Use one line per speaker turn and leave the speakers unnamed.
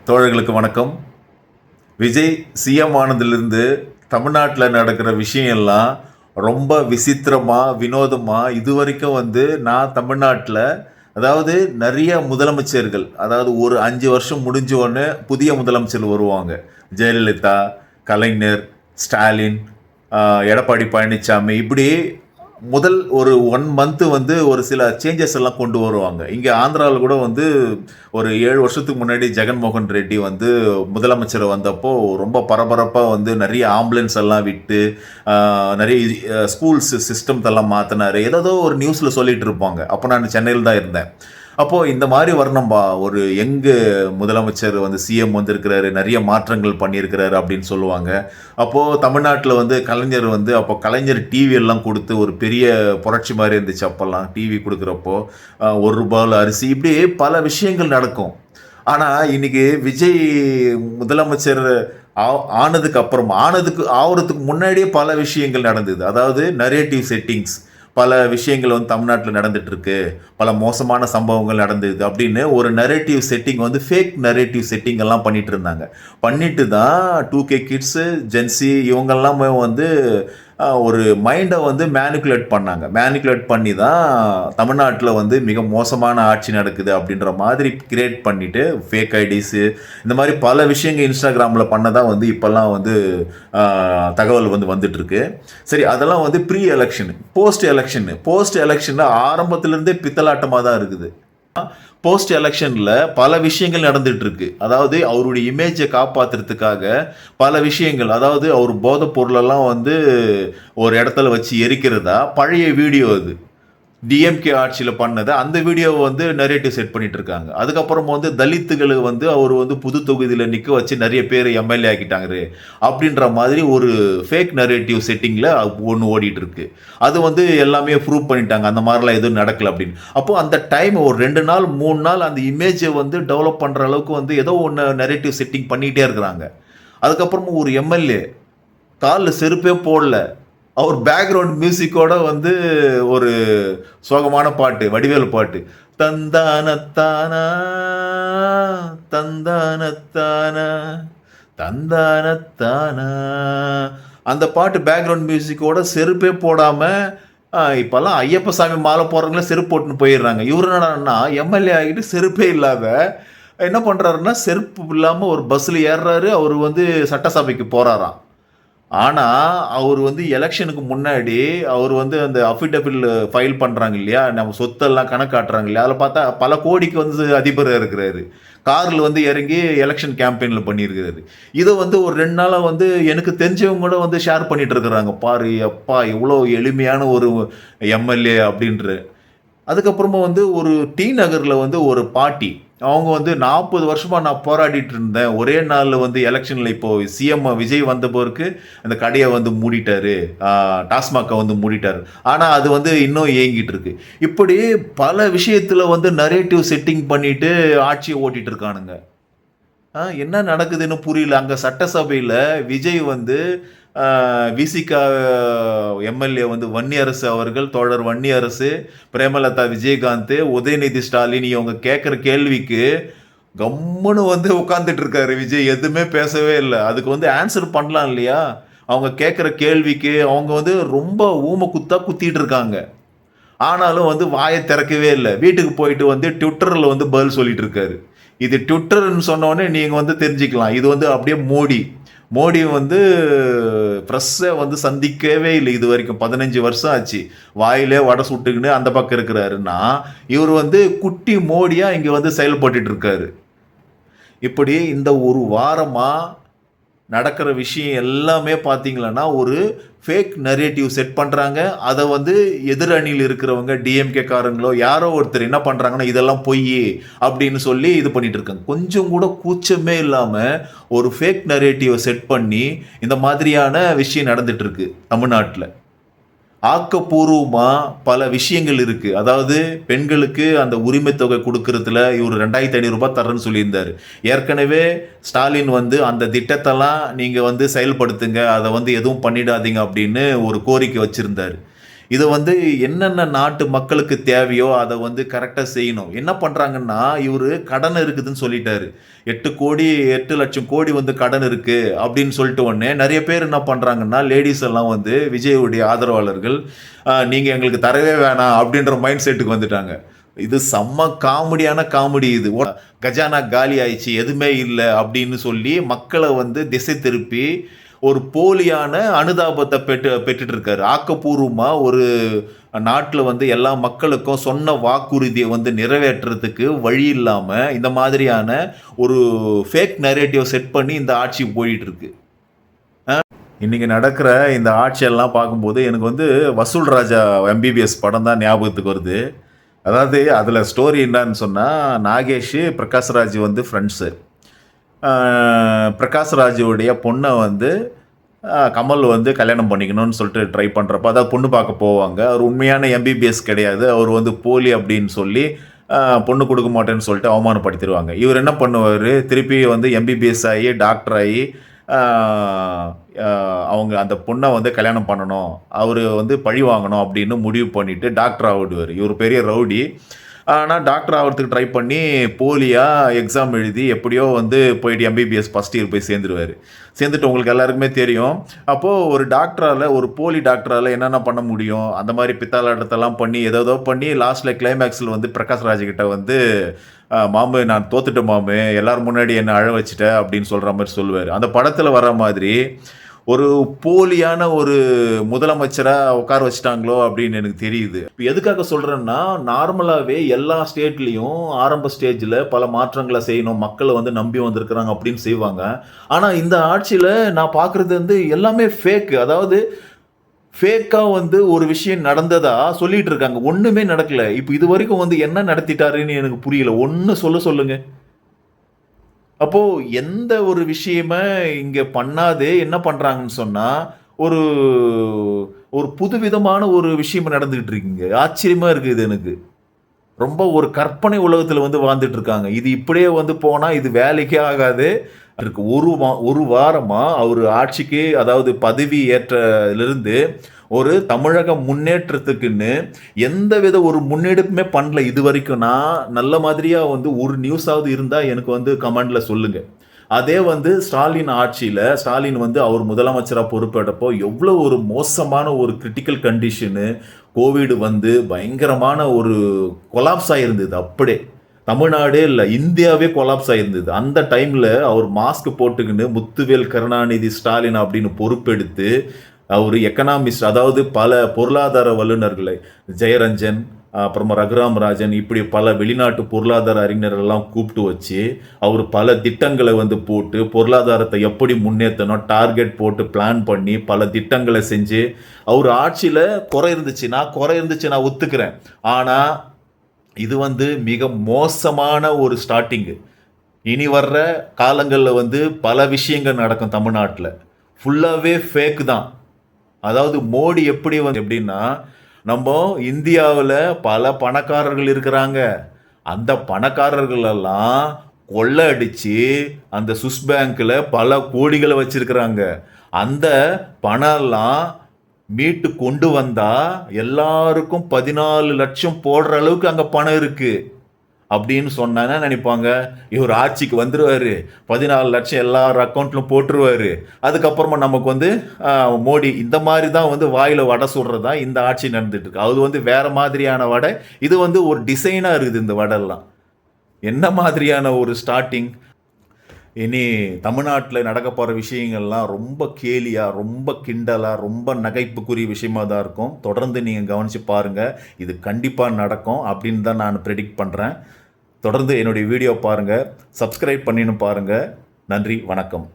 தோழர்களுக்கு வணக்கம். விஜய் சிஎம் ஆனதுலேருந்து தமிழ்நாட்டில் நடக்கிற விஷயம் எல்லாம் ரொம்ப விசித்திரமாக வினோதமாக இது வரைக்கும் நான் தமிழ்நாட்டில் நிறைய முதலமைச்சர்கள் ஒரு 5 வருஷம் முடிஞ்ச உடனே புதிய முதலமைச்சர் வருவாங்க. ஜெயலலிதா, கலைஞர், ஸ்டாலின், எடப்பாடி பழனிசாமி, இப்படி முதல் ஒரு 1 மந்த்து ஒரு சில சேஞ்சஸ் எல்லாம் கொண்டு வருவாங்க. இங்கே ஆந்திராவில் கூட ஒரு 7 வருஷத்துக்கு முன்னாடி ஜெகன்மோகன் ரெட்டி முதலமைச்சர் வந்தப்போ ரொம்ப பரபரப்பாக நிறைய ஆம்புலன்ஸ் எல்லாம் விட்டு நிறைய ஸ்கூல்ஸ் சிஸ்டம்தெல்லாம் மாற்றினார். ஏதோ ஒரு நியூஸில் சொல்லிட்டு இருப்பாங்க. அப்போ நான் சென்னையில் தான் இருந்தேன். அப்போது இந்த மாதிரி வரணும்பா, ஒரு யங்கு முதலமைச்சர் சிஎம் வந்திருக்கிறாரு, நிறைய மாற்றங்கள் பண்ணியிருக்கிறாரு அப்படின்னு சொல்லுவாங்க. அப்போது தமிழ்நாட்டில் கலைஞர் அப்போ கலைஞர் டிவி எல்லாம் கொடுத்து ஒரு பெரிய புரட்சி மாதிரி இருந்துச்சு. அப்போல்லாம் டிவி கொடுக்குறப்போ 1 ரூபாயில் அரிசி, இப்படி பல விஷயங்கள் நடக்கும். ஆனால் இன்றைக்கி விஜய் முதலமைச்சர் ஆனதுக்கு அப்புறம் ஆகிறதுக்கு முன்னாடியே பல விஷயங்கள் நடந்தது. நரேட்டிவ் செட்டிங்ஸ், பல விஷயங்கள் தமிழ்நாட்டில் நடந்துகிட்ருக்கு, பல மோசமான சம்பவங்கள் நடந்தது அப்படின்னு ஒரு narrative setting fake narrative setting எல்லாம் பண்ணிகிட்டு இருந்தாங்க. பண்ணிட்டு தான் 2K கிட்ஸு, ஜென்சி இவங்கெல்லாமே ஒரு மைண்டை மேனிகுலேட் பண்ணாங்க. மேனிகுலேட் பண்ணி தான் தமிழ்நாட்டில் மிக மோசமான ஆட்சி நடக்குது அப்படின்ற மாதிரி கிரியேட் பண்ணிவிட்டு ஃபேக் ஐடிஸு இந்த மாதிரி பல விஷயங்கள் இன்ஸ்டாகிராமில் பண்ணதான் இப்போல்லாம் தகவல் வந்துட்டுருக்கு. சரி, அதெல்லாம் ப்ரீ எலெக்ஷனு, போஸ்ட் எலெக்ஷனில் ஆரம்பத்திலேருந்தே பித்தலாட்டமாக தான் இருக்குது. போஸ்ட் எலெக்ஷனில் பல விஷயங்கள் நடந்துட்டு இருக்கு. அவருடைய இமேஜை காப்பாற்றுறதுக்காக பல விஷயங்கள், அவர் போதைப் பொருளெல்லாம் ஒரு இடத்துல வச்சு எரிக்கிறதா பழைய வீடியோ, அது டிஎம்கே ஆட்சியில் பண்ணதை, அந்த வீடியோவை நரேட்டிவ் செட் பண்ணிட்டு இருக்காங்க. அதுக்கப்புறம் தலித்துகளை அவர் புது தொகுதியில் நிற்க வச்சு நிறைய பேர் எம்எல்ஏ ஆக்கிட்டாங்க அப்படின்ற மாதிரி ஒரு ஃபேக் நரேட்டிவ் செட்டிங்கில் ஒன்று ஓடிட்டு இருக்கு. அது எல்லாமே ப்ரூவ் பண்ணிட்டாங்க, அந்த மாதிரிலாம் எதுவும் நடக்கலை அப்படின்னு. அப்போது அந்த டைம் ஒரு 2 நாள் 3 நாள் அந்த இமேஜை டெவலப் பண்ணுற அளவுக்கு ஏதோ ஒன்று நரேட்டிவ் செட்டிங் பண்ணிகிட்டே இருக்கிறாங்க. அதுக்கப்புறமும் ஒரு எம்எல்ஏ காலில் செருப்பே போடல, அவர் பேக்ரவுண்ட் மியூசிக்கோட ஒரு சோகமான பாட்டு, வடிவேலு பாட்டு, தந்தானத்தானா தந்தானத்தானா தந்தானத்தானா, அந்த பாட்டு பேக்ரவுண்ட் மியூசிக்கோட செருப்பே போடாமல் இப்போல்லாம் ஐயப்ப சாமி மாலை போடுறவங்களே செருப்பு போட்டுன்னு போயிடுறாங்க. இவர் என்னன்னா எம்எல்ஏ ஆகிட்டு செருப்பே இல்லாத என்ன பண்ணுறாருன்னா, செருப்பு இல்லாமல் ஒரு பஸ்ஸில் ஏறுறாரு. அவர் சட்டசபைக்கு போகிறாராம். ஆனால் அவர் எலெக்ஷனுக்கு முன்னாடி அவர் அந்த அஃபிடபிள் ஃபைல் பண்ணுறாங்க இல்லையா, நம்ம சொத்தெல்லாம் கணக்காட்டுறாங்க இல்லையா, அதில் பார்த்தா பல கோடிக்கு அதிபராக இருக்கிறாரு. காரில் இறங்கி எலெக்ஷன் கேம்பெயினில் பண்ணியிருக்கிறாரு. இதை ஒரு 2 நாளாக எனக்கு தெரிஞ்சவங்க கூட ஷேர் பண்ணிட்டு இருக்கிறாங்க. பாரு அப்பா, இவ்வளோ எளிமையான ஒரு எம்எல்ஏ அப்படின்ற. அதுக்கப்புறமா ஒரு டி நகரில் ஒரு பாட்டி, அவங்க 40 வருஷமாக நான் போராடிட்டு இருந்தேன், ஒரே நாளில் எலெக்ஷனில் இப்போது சிஎம் விஜய் வந்த பிறகு அந்த கடையை மூடிட்டாரு, டாஸ்மாகை மூடிட்டாரு. ஆனால் அது இன்னும் இயங்கிட்டு இருக்கு. இப்படி பல விஷயத்தில் நரேட்டிவ் செட்டிங் பண்ணிட்டு ஆட்சியை ஓட்டிட்டு இருக்கானுங்க. என்ன நடக்குதுன்னு புரியல. அங்கே சட்டசபையில் விஜய் விசிகா எம்எல்ஏ வன்னியரசு அவர்கள், தோழர் வன்னியரசு, பிரேமலதா விஜயகாந்த், உதயநிதி ஸ்டாலின் இவங்க கேட்குற கேள்விக்கு கம்முன்னு உட்காந்துட்டு இருக்காரு விஜய். எதுவுமே பேசவே இல்லை. அதுக்கு ஆன்சர் பண்ணலாம் இல்லையா? அவங்க கேட்குற கேள்விக்கு அவங்க ரொம்ப ஊமை குத்திட்டு இருக்காங்க. ஆனாலும் வாயை திறக்கவே இல்லை. வீட்டுக்கு போயிட்டு ட்விட்டரில் பதில் சொல்லிட்டு இருக்காரு. இது ட்விட்டர்னு சொன்னோடனே நீங்கள் தெரிஞ்சுக்கலாம், இது அப்படியே மோடி ப்ரெஸ்ஸை சந்திக்கவே இல்லை இது வரைக்கும். 15 வருஷம் ஆச்சு. வாயிலே வடை சுட்டுக்கின்னு அந்த பக்கம் இருக்கிறாருன்னா, இவர் குட்டி மோடியாக இங்கே செயல்பட்டு இருக்காரு. இப்படி இந்த ஒரு வாரமாக நடக்கிற விஷயம் எல்லாமே பார்த்தீங்களன்னா ஒரு ஃபேக் நரேட்டிவ் செட் பண்ணுறாங்க. அதை எதிரணியில் இருக்கிறவங்க, டிஎம்கே காரங்களோ யாரோ ஒருத்தர் என்ன பண்ணுறாங்கன்னா, இதெல்லாம் பொய் அப்படின்னு சொல்லி இது பண்ணிட்டு இருக்காங்க. கொஞ்சம் கூட கூச்சமே இல்லாமல் ஒரு ஃபேக் நரேட்டிவை செட் பண்ணி இந்த மாதிரியான விஷயம் நடந்துட்டு இருக்கு தமிழ்நாட்டில். ஆக்கப்பூர்வமாக பல விஷயங்கள் இருக்குது. அதாவது பெண்களுக்கு அந்த உரிமை தொகை கொடுக்கறதுல இவர் 2500 ரூபாய் தரேன்னு சொல்லியிருந்தார். ஏற்கனவே ஸ்டாலின் வந்து அந்த திட்டத்தெல்லாம் நீங்கள் வந்து செயல்படுத்துங்க, அதை வந்து எதுவும் பண்ணிடாதீங்க அப்படின்னு ஒரு கோரிக்கை வச்சுருந்தார். இதை வந்து என்னென்ன நாட்டு மக்களுக்கு தேவையோ அதை வந்து கரெக்டாக செய்யணும். என்ன பண்ணுறாங்கன்னா, இவர் கடன் இருக்குதுன்னு சொல்லிட்டாரு. 8 லட்சம் கோடி வந்து கடன் இருக்குது அப்படின்னு சொல்லிட்டு உடனே நிறைய பேர் என்ன பண்ணுறாங்கன்னா, லேடிஸ் எல்லாம் வந்து விஜயுடைய ஆதரவாளர்கள் நீங்கள் எங்களுக்கு தரவே வேணாம் அப்படின்ற மைண்ட் செட்டுக்கு வந்துட்டாங்க. இது செம்ம காமெடி. இது கஜானா காலி ஆயிடுச்சு, எதுவுமே இல்லை அப்படின்னு சொல்லி மக்களை வந்து திசை திருப்பி ஒரு போலியான அனுதாபத்தை பெற்றுட்டு இருக்காரு. ஆக்கப்பூர்வமாக ஒரு நாட்டில் வந்து எல்லா மக்களுக்கும் சொன்ன வாக்குறுதியை வந்து நிறைவேற்றுறதுக்கு வழி இல்லாமல் இந்த மாதிரியான ஒரு ஃபேக் நரேட்டிவ் செட் பண்ணி இந்த ஆட்சி போயிட்டு இருக்கு. இன்றைக்கி நடக்கிற இந்த ஆட்சியெல்லாம் பார்க்கும்போது எனக்கு வந்து வசூல் ராஜா எம்பிபிஎஸ் படம் தான் ஞாபகத்துக்கு வருது. அதாவது அதில் ஸ்டோரி என்னன்னு சொன்னால், நாகேஷ் பிரகாஷ்ராஜ் வந்து ஃப்ரெண்ட்ஸு. பிரகாஷ்ராஜுடைய பொண்ணை வந்து கமல் வந்து கல்யாணம் பண்ணிக்கணும்னு சொல்லிட்டு ட்ரை பண்ணுறப்ப, அதாவது பொண்ணு பார்க்க போவாங்க. அவர் உண்மையான எம்பிபிஎஸ் கிடையாது, அவர் வந்து போலி அப்படின்னு சொல்லி பொண்ணு கொடுக்க மாட்டேன்னு சொல்லிட்டு அவமானப்படுத்திடுவாங்க. இவர் என்ன பண்ணுவார், திருப்பி வந்து எம்பிபிஎஸ் ஆகி டாக்டர் ஆகி அவங்க அந்த பொண்ணை வந்து கல்யாணம் பண்ணணும், அவர் வந்து பழி வாங்கணும் அப்படின்னு முடிவு பண்ணிவிட்டு டாக்டர் ஆகிடுவார். இவர் பெரிய ரவுடி. ஆனால் டாக்டர் ஆகிறதுக்கு ட்ரை பண்ணி போலியாக எக்ஸாம் எழுதி எப்படியோ வந்து போயிட்டு எம்பிபிஎஸ் ஃபஸ்ட் இயர் போய் சேர்ந்துட்டு உங்களுக்கு எல்லாருக்குமே தெரியும். அப்போது ஒரு டாக்டரால், ஒரு போலி டாக்டரால் என்னென்ன பண்ண முடியும், அந்த மாதிரி பித்தாலாட்டத்தெல்லாம் பண்ணி ஏதோ பண்ணி லாஸ்ட்டில் கிளைமேக்ஸில் வந்து பிரகாஷ்ராஜ்கிட்ட வந்து மாமு நான் தோத்துட்டேன் மாமு, எல்லோரும் முன்னாடி என்னை அழ வச்சுட்டேன் அப்படின்னு சொல்கிற மாதிரி சொல்லுவார். அந்த படத்தில் வர மாதிரி ஒரு போலியான ஒரு முதலமைச்சராக உட்கார வச்சுட்டாங்களோ அப்படின்னு எனக்கு தெரியுது. இப்போ எதுக்காக சொல்கிறேன்னா, நார்மலாகவே எல்லா ஸ்டேட்லேயும் ஆரம்ப ஸ்டேஜில் பல மாற்றங்களை செய்யணும், மக்களை வந்து நம்பி வந்திருக்கிறாங்க அப்படின்னு செய்வாங்க. ஆனால் இந்த ஆட்சியில் நான் பார்க்குறது வந்து எல்லாமே ஃபேக்கு. அதாவது ஃபேக்காக வந்து ஒரு விஷயம் நடந்ததா சொல்லிட்டு இருக்காங்க, ஒன்றுமே நடக்கலை. இப்போ இது வரைக்கும் வந்து என்ன நடத்திட்டாருன்னு எனக்கு புரியல. ஒன்று சொல்லுங்கள். அப்போது எந்த ஒரு விஷயமே இங்கே பண்ணாதே என்ன பண்ணுறாங்கன்னு சொன்னால், ஒரு ஒரு புதுவிதமான ஒரு விஷயம் நடந்துக்கிட்டு இருக்குங்க. ஆச்சரியமாக இருக்குது எனக்கு. ரொம்ப ஒரு கற்பனை உலகத்தில் வந்து வாழ்ந்துட்டு இருக்காங்க. இது இப்படியே வந்து போனால் இது வேலைக்கே ஆகாது. அதுக்கு ஒரு வாரமாக அவர் ஆட்சிக்கு, அதாவது பதவி ஏற்றதிலிருந்து ஒரு தமிழக முன்னேற்றத்துக்குன்னு எந்தவித ஒரு முன்னெடுப்புமே பண்ணல இது வரைக்கும். நான் நல்ல மாதிரியாக வந்து ஒரு நியூஸாவது இருந்தால் எனக்கு வந்து கமெண்டில் சொல்லுங்கள். அதே வந்து ஸ்டாலின் ஆட்சியில் ஸ்டாலின் வந்து அவர் முதலமைச்சராக பொறுப்பேற்றப்போ எவ்வளோ ஒரு மோசமான ஒரு கிரிட்டிக்கல் கண்டிஷனு, கோவிட் வந்து பயங்கரமான ஒரு கொலாப்ஸ் ஆகிருந்தது. அப்படியே தமிழ்நாடே இல்லை, இந்தியாவே கொலாப்ஸ் ஆகிருந்தது. அந்த டைமில் அவர் மாஸ்க் போட்டுக்கின்னு முத்துவேல் கருணாநிதி ஸ்டாலின் அப்படின்னு பொறுப்பெடுத்து அவர் எக்கனாமிஸ்ட், அதாவது பல பொருளாதார வல்லுநர்களை, ஜெயரஞ்சன், அப்புறமா ரகுராம் ராஜன், இப்படி பல வெளிநாட்டு பொருளாதார அறிஞர்கள்லாம் கூப்பிட்டு வச்சு அவர் பல திட்டங்களை வந்து போட்டு பொருளாதாரத்தை எப்படி முன்னேற்றணும் டார்கெட் போட்டு பிளான் பண்ணி பல திட்டங்களை செஞ்சு அவர் ஆட்சியில் குறை இருந்துச்சு, நான் ஒத்துக்கிறேன். ஆனால் இது வந்து மிக மோசமான ஒரு ஸ்டார்டிங்கு. இனி வர்ற காலங்களில் வந்து பல விஷயங்கள் நடக்கும் தமிழ்நாட்டில். ஃபுல்லாகவே ஃபேக்கு தான். அதாவது மோடி எப்படின்னா, நம்ம இந்தியாவில் பல பணக்காரர்கள் இருக்கிறாங்க, அந்த பணக்காரர்களெல்லாம் கொள்ளை அடித்து அந்த சுவிஸ் பேங்க்கில் பல கோடிகளை வச்சிருக்கிறாங்க. அந்த பணம்லாம் மீட்டு கொண்டு வந்தால் எல்லாருக்கும் 14 லட்சம் போடுற அளவுக்கு அங்கே பணம் இருக்குது அப்படின்னு சொன்னாங்கன்னா நினைப்பாங்க, இவர் ஆட்சிக்கு வந்துடுவார், 14 லட்சம் எல்லார் அக்கௌண்ட்லும் போட்டுருவார், அதுக்கப்புறமா நமக்கு வந்து மோடி இந்த மாதிரி தான் வந்து வாயில் வடை சுடுறதா இந்த ஆட்சி நடந்துட்டு இருக்கு. அது வந்து வேற மாதிரியான வடை, இது வந்து ஒரு டிசைனாக இருக்குது இந்த வடைலாம். என்ன மாதிரியான ஒரு ஸ்டார்டிங். இனி தமிழ்நாட்டில் நடக்க போகிற விஷயங்கள்லாம் ரொம்ப கேலியாக, ரொம்ப கிண்டலாக, ரொம்ப நகைப்புக்குரிய விஷயமாக தான் இருக்கும். தொடர்ந்து நீங்கள் கவனித்து பாருங்கள், இது கண்டிப்பாக நடக்கும் அப்படின்னு தான் நான் ப்ரெடிக்ட் பண்ணுறேன். தொடர்ந்து என்னுடைய வீடியோ பாருங்கள், சப்ஸ்கிரைப் பண்ணின்னு பாருங்கள். நன்றி, வணக்கம்.